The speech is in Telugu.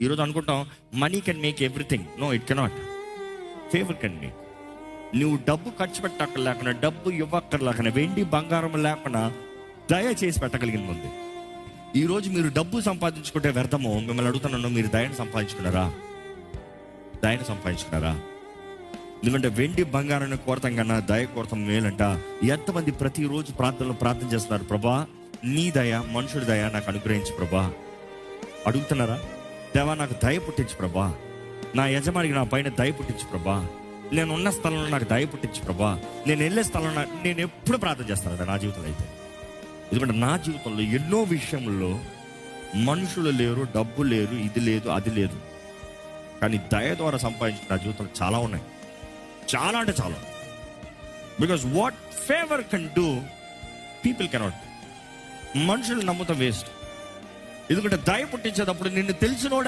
ఈరోజు అనుకుంటాం money can make everything. No, it cannot. Favour can make. నువ్వు డబ్బు ఖర్చు పెట్టక్కర్లేకుండా, డబ్బు ఇవ్వక్కర్లేకుండా, వెండి బంగారం లేకుండా దయ చేసి పెట్టగలిగింది ఉంది. ఈరోజు మీరు డబ్బు సంపాదించుకుంటే వ్యర్థమో, మిమ్మల్ని అడుగుతున్నాను, మీరు దయను సంపాదించుకున్నారా? దయను సంపాదించుకున్నారా? ఎందుకంటే వెండి బంగారాన్ని కోరతాం కన్నా దయ కోరతాం మేలంట. ఎంతమంది ప్రతిరోజు ప్రార్థనలో ప్రార్థన చేస్తున్నారు, ప్రభా నీ దయ, మనుషుడి దయ నాకు అనుగ్రహించు ప్రభా. అడుగుతున్నారా? దేవా నాకు దయ పుట్టించు ప్రభా, నా యజమానికి నా పైన దయ పుట్టించు ప్రభా, నేను ఉన్న స్థలంలో నాకు దయ పుట్టించు ప్రభా, నేను వెళ్ళే స్థలంలో నేను ఎప్పుడు ప్రార్థన చేస్తాను నా జీవితంలో అయితే. ఎందుకంటే నా జీవితంలో ఎన్నో విషయంలో మనుషులు లేరు, డబ్బు లేరు, ఇది లేదు, అది లేదు, కానీ దయ ద్వారా సంపాదించిన నా జీవితంలో చాలా ఉన్నాయి. చాలా అంటే చాలా. Because what favour can do, people cannot. మనుషులు నమ్ముతాం వేస్ట్. ఎందుకంటే దయ పుట్టించేటప్పుడు నిన్ను తెలిసినోడు